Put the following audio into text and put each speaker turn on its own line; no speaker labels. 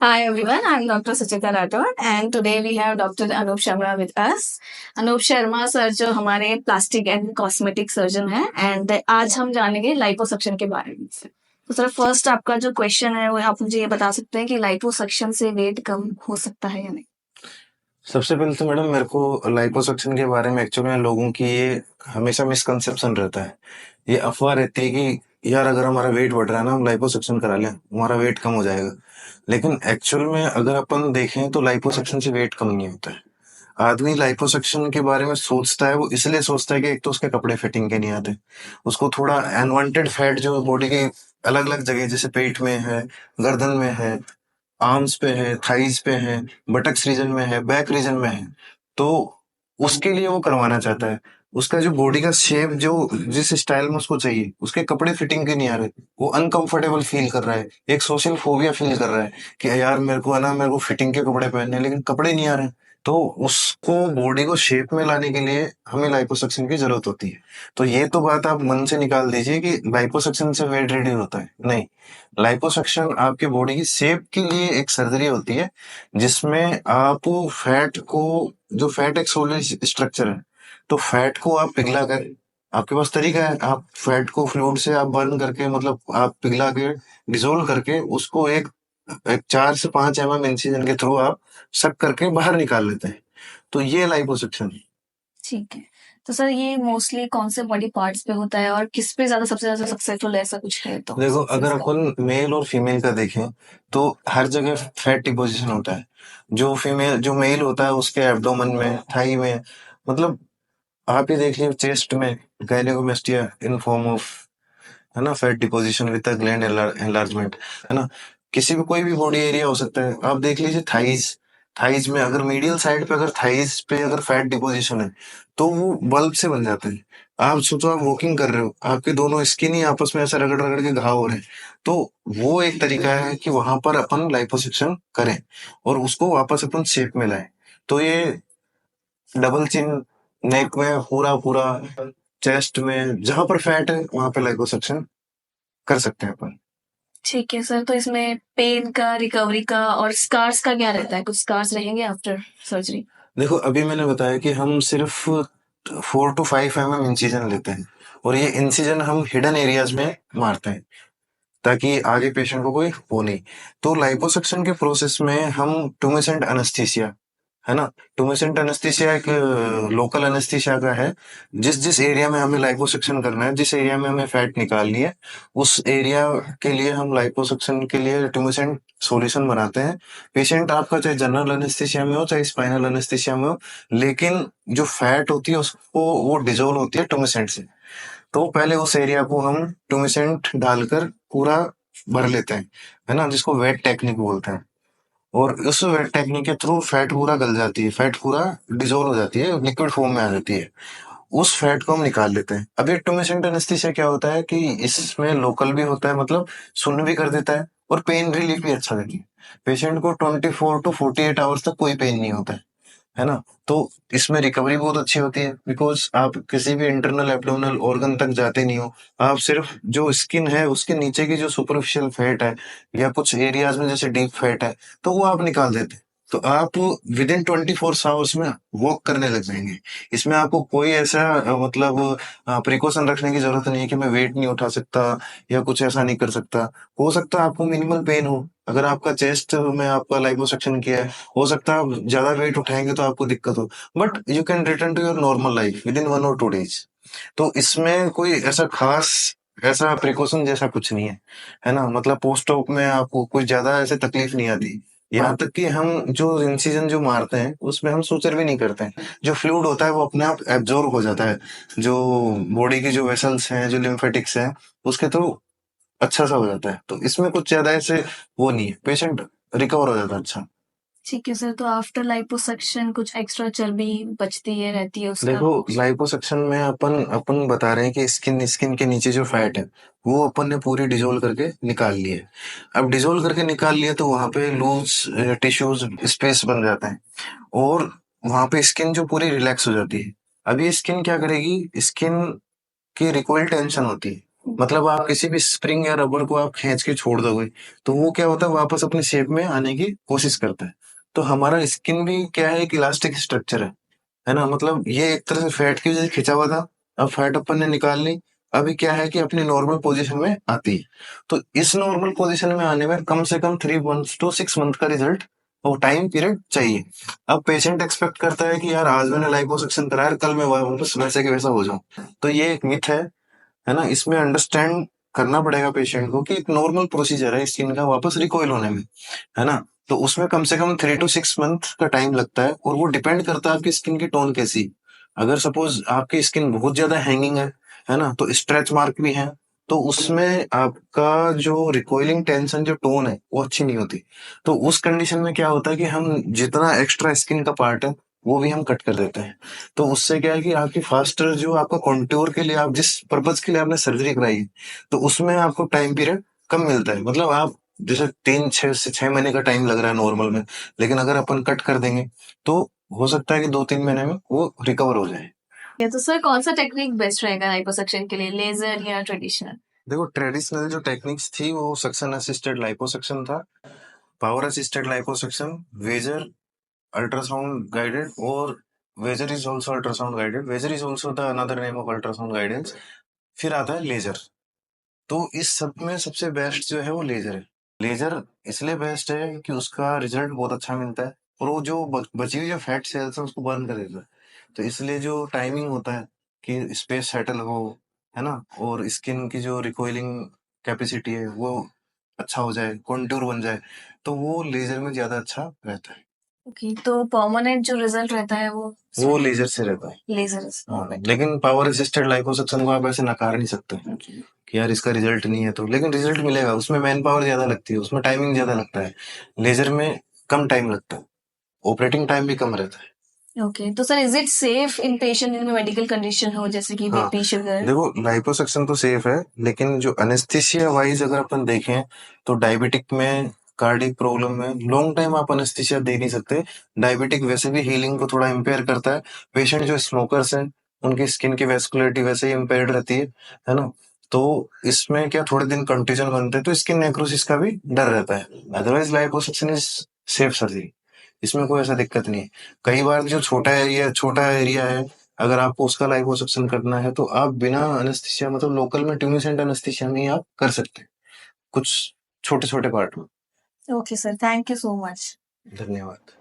Hi everyone, I'm Dr. Suchita Rathod and today we have Dr. Anup Sharma with us. Anup Sharma sir जो हमारे plastic and cosmetic surgeon हैं and आज हम जानेंगे liposuction के बारे में। तो सर फर्स्ट आपका जो क्वेश्चन है वो आप मुझे ये बता सकते हैं कि लाइपोसक्शन से वेट कम हो सकता है या नहीं?
सबसे पहले तो मैडम मेरे को लाइपोसक्शन के बारे में एक्चुअली लोगों की ये हमेशा मिसकंसेप्शन रहता है। ये अफवाह रहती है कि यार अगर हमारा वेट बढ़ रहा है ना हम लाइपोसक्शन करा लें हमारा वेट कम हो जाएगा। लेकिन एक्चुअल में अगर अपन देखें तो लाइपोसक्शन से वेट कम नहीं होता है। आदमी लाइपोसक्शन के बारे में सोचता है, वो इसलिए सोचता है कि एक तो उसके कपड़े फिटिंग के नहीं आते, उसको थोड़ा अनवांटेड फैट जो बॉडी के अलग अलग जगह जैसे पेट में है, गर्दन में है, आर्म्स पे है, थाइज पे है, बटक्स रीजन में है, बैक रीजन में है, तो उसके लिए वो करवाना चाहता है। उसका जो बॉडी का शेप जो जिस स्टाइल में उसको चाहिए, उसके कपड़े फिटिंग के नहीं आ रहे, वो अनकंफर्टेबल फील कर रहा है, एक सोशल फोबिया फील कर रहा है कि यार मेरे को है ना, मेरे को फिटिंग के कपड़े पहनने हैं, लेकिन कपड़े नहीं आ रहे हैं। तो उसको बॉडी को शेप में लाने के लिए हमें लाइपोसक्शन की जरूरत होती है। तो ये तो बात आप मन से निकाल दीजिए कि लाइपोसक्शन से वेट रिड्यूस होता है, नहीं। लाइपोसक्शन आपके बॉडी की शेप के लिए एक सर्जरी होती है जिसमें आप फैट को, जो फैट एक सॉलिड स्ट्रक्चर है, तो फैट को आप पिघला कर, आपके पास तरीका है, आप फैट को फ्लूइड से आप बर्न करके, मतलब आप पिघला के डिसोल्व करके उसको एक एक 4 से 5 इंसिजन के थ्रू आप सक करके बाहर निकाल लेते हैं। तो ये लाइपोसक्शन है।
ठीक है। तो सर ये मोस्टली कौन से बॉडी पार्ट्स पे होता है और किस पे ज्यादा सबसे ज्यादा सक्सेसफुल ऐसा कुछ है तो
देखो अगर
सक्सेस का?
अपन मेल और फीमेल का देखें तो हर जगह फैट डिपोजिशन होता है। जो मेल होता है उसके एब्डोमेन में, थाई में, मतलब आप ही देख लीजिए चेस्ट में गायनेकोमेस्टिया इन फॉर्म ऑफ, है ना, fat deposition with gland enlargement, है ना। किसी भी कोई भी बॉडी एरिया हो सकता है, आप देख लीजिए थाइज, थाइज में अगर मीडियल साइड पे अगर थाइज पे अगर फैट डिपोजिशन है तो वो बल्ब से बन जाते हैं। आप सोचो आप वॉकिंग कर रहे हो, आपके दोनों स्किन ही आपस में ऐसा रगड़ रगड़ के घाव हो रहे हैं, तो वो एक तरीका है कि वहां पर अपन लाइपोसक्शन करें और उसको वापस अपन शेप में लाएं। तो ये डबल चिन, नेक में पूरा पूरा, चेस्ट में जहां पर फैट है वहां पे लाइपोसक्शन कर सकते हैं अपन।
ठीक है सर, तो इसमें पेन का, रिकवरी का और स्कार्स का क्या रहता है? कुछ स्कार्स रहेंगे आफ्टर सर्जरी?
देखो अभी मैंने बताया कि हम सिर्फ 4 to 5 इंसिजन लेते हैं और ये इंसिजन हम हिडन एरियाज में मारते हैं ताकि आगे पेशेंट को कोई हो नहीं। तो लाइपोसक्शन के प्रोसेस में हम टुमेसेंट अनेस्थीसिया, है ना, टुमेसेंट अनेस्थीसिया एक लोकल अनेस्थीसिया का है। जिस जिस एरिया में हमें लाइपोसक्शन करना है, जिस एरिया में हमें फैट निकालनी है, उस एरिया के लिए हम लाइपोसक्शन के लिए टुमेसेंट सॉल्यूशन बनाते हैं। पेशेंट आपका चाहे जनरल अनेस्थीसिया में हो चाहे स्पाइनल अनेस्थीसिया में हो, लेकिन जो फैट होती है उसको वो डिजोल्व होती है टुमेसेंट से। तो पहले उस एरिया को हम टुमेसेंट डालकर पूरा भर लेते हैं, है ना, जिसको वेट टेक्निक बोलते हैं। और उस वेट टेक्निक के थ्रू फैट पूरा गल जाती है, फैट पूरा डिजोल्व हो जाती है, लिक्विड फॉर्म में आ जाती है। उस फैट को हम निकाल लेते हैं। अब ये टुमेसेंट एनेस्थीसिया क्या होता है कि इसमें लोकल भी होता है, मतलब सुन्न भी कर देता है और पेन रिलीफ भी अच्छा देती है। पेशेंट को 24 to 48 आवर्स तक कोई पेन नहीं होता है ना। तो इसमें रिकवरी बहुत अच्छी होती है बिकॉज आप किसी भी इंटरनल एब्डोमिनल ऑर्गन तक जाते नहीं हो, आप सिर्फ जो स्किन है उसके नीचे की जो सुपरफिशियल फैट है या कुछ एरियाज में जैसे डीप फैट है तो वो आप निकाल देते हैं। तो आप विद इन 24 आवर्स में वॉक करने लग जाएंगे। इसमें आपको कोई ऐसा मतलब प्रिकॉशन रखने की जरूरत नहीं है कि मैं वेट नहीं उठा सकता या कुछ ऐसा नहीं कर सकता। हो सकता है आपको मिनिमल पेन हो, अगर आपका चेस्ट में आपका लाइपोसक्शन किया है, हो सकता है आप ज्यादा वेट उठाएंगे तो आपको दिक्कत हो, but you can return to your normal life within 1 or 2 days। तो इसमें कोई ऐसा खास ऐसा प्रिकॉशन जैसा कुछ नहीं है ना, मतलब पोस्ट ऑप में आपको कोई ज्यादा ऐसे तकलीफ नहीं आती। यहाँ तक कि हम जो इंसिजन जो मारते हैं उसमें हम सुचर भी नहीं करते हैं, जो फ्लूइड होता है वो अपने आप एब्जॉर्ब हो जाता है, जो बॉडी की जो वेसल्स हैं, जो लिम्फेटिक्स हैं, उसके थ्रू अच्छा सा हो जाता है। तो इसमें कुछ ज्यादा ऐसे वो नहीं है, पेशेंट रिकवर हो जाता है अच्छा।
ठीक है सर, तो आफ्टर लाइपोसक्शन कुछ एक्स्ट्रा चर्बी बचती है, रहती है उसका
देखो
कुछ?
लाइपोसक्शन में अपन अपन बता रहे हैं कि स्किन स्किन के नीचे जो फैट है वो अपन ने पूरी डिजोल्व करके निकाल ली है। अब डिजोल्व करके निकाल लिया तो वहां पे लूज टिश्यूज स्पेस बन जाता है और वहां पे स्किन जो पूरी रिलैक्स हो जाती है। अब ये स्किन क्या करेगी, स्किन की रिकॉइल टेंशन होती है, मतलब आप किसी भी स्प्रिंग या रबर को आप खींच के छोड़ दोगे तो वो क्या होता है, वापस अपने शेप में आने की कोशिश करता है। तो हमारा स्किन भी क्या है, एक इलास्टिक स्ट्रक्चर है ना? मतलब ये एक तरह से फैट की वजह से खिंचा हुआ था, अब फैट अपन ने निकाल ली, अभी क्या है कि अपनी नॉर्मल पोजीशन में आती है। तो इस नॉर्मल पोजीशन में आने में कम से कम 3 मंथ to 6 मंथ का रिजल्ट और टाइम पीरियड चाहिए। अब पेशेंट एक्सपेक्ट करता है कि यार आज मैंने लाइपोसक्शन कराया, कल मैं वापस वैसे के वैसा हो जाऊं, तो ये एक मिथ है ना? इसमें अंडरस्टैंड करना पड़ेगा पेशेंट को कि एक नॉर्मल प्रोसीजर है स्किन का वापस रिकॉइल होने में, है ना? तो उसमें कम से कम 3 to 6 मंथ का टाइम लगता है और वो डिपेंड करता है आपकी स्किन की टोन कैसी। अगर सपोज आपकी स्किन बहुत ज्यादा हैंगिंग है ना, तो स्ट्रेच मार्क भी है, तो उसमें आपका जो रिकॉइलिंग टेंशन जो टोन है वो अच्छी नहीं होती। तो उस कंडीशन में क्या होता है कि हम जितना एक्स्ट्रा स्किन का पार्ट है वो भी हम कट कर देते हैं। तो उससे क्या है कि आपकी फास्टर जो आपका कॉन्ट्योर के लिए आप जिस पर्पज के लिए आपने सर्जरी कराई है, तो उसमें आपको टाइम पीरियड कम मिलता है। मतलब आप जैसे 3 से 6 महीने का टाइम लग रहा है नॉर्मल में, लेकिन अगर अपन कट कर देंगे तो हो सकता है कि 2-3 महीने में वो रिकवर हो जाए।
ये तो सर कौन सा टेक्निक बेस्ट रहेगा लाइपोसक्शन के लिए, लेजर या ट्रेडिशनल?
देखो, ट्रेडिशनल जो टेक्निक्स थी वो सक्शन असिस्टेड लाइपोसक्शन था, power assisted liposuction, Vaser, ultrasound guided, और Vaser is also ultrasound guided, Vaser is also the another name of ultrasound guidance. फिर आता है लेजर। तो इस सब में सबसे बेस्ट जो है वो लेजर है। लेजर इसलिए बेस्ट है कि उसका रिजल्ट बहुत अच्छा मिलता है और वो जो बची हुई जो फैट सेल्स है उसको बर्न कर देता है। तो इसलिए जो टाइमिंग होता है कि स्पेस सेटल हो, है ना, और स्किन की जो रिकॉइलिंग कैपेसिटी है वो अच्छा हो जाए, कॉन्टूर बन जाए, तो वो लेजर में ज्यादा अच्छा रहता है।
ओके, तो परमानेंट जो रिजल्ट रहता है वो
लेजर से रहता है।
लेजर
हाँ, लेकिन पावर असिस्टेड लाइपोसक्शन को आप ऐसे नकार नहीं सकते कि यार इसका रिजल्ट नहीं है, तो लेकिन रिजल्ट मिलेगा, उसमें मैन पावर ज्यादा लगती है, उसमें टाइमिंग ज्यादा लगता है। लेजर में कम टाइम लगता है, ऑपरेटिंग टाइम भी कम रहता है।
ओके, तो sir is it safe in patient जिनमें मेडिकल कंडीशन हो जैसे कि
हाँ,
बीपी, शुगर?
देखो लाइपोसक्शन तो सेफ है, लेकिन जो अनेस्थीसिया वाइज अगर अपन देखें तो डायबिटिक में, कार्डिक प्रॉब्लम में लॉन्ग टाइम आप अनेस्थीसिया दे नहीं सकते। डायबिटिक वैसे भी हीलिंग को थोड़ा इम्पेयर करता है। पेशेंट जो स्मोकर्स हैं उनकी स्किन की वेस्कुलरिटी वैसे ही इम्पेयर्ड रहती है ना? तो इसमें क्या थोड़े दिन कंट्यूजन बनते हैं तो स्किन नेक्रोसिस का भी डर रहता है। Otherwise liposuction is safe surgery, इसमें कोई ऐसा दिक्कत नहीं है। कई बार जो छोटा एरिया है, अगर आपको उसका लाइपोसक्शन करना है तो आप बिना अनेस्थीसिया, मतलब लोकल में ट्यूनिसेंट अनेस्थीसिया में ही आप कर सकते हैं, कुछ छोटे छोटे पार्ट में।
Okay sir, thank you so much.
धन्यवाद।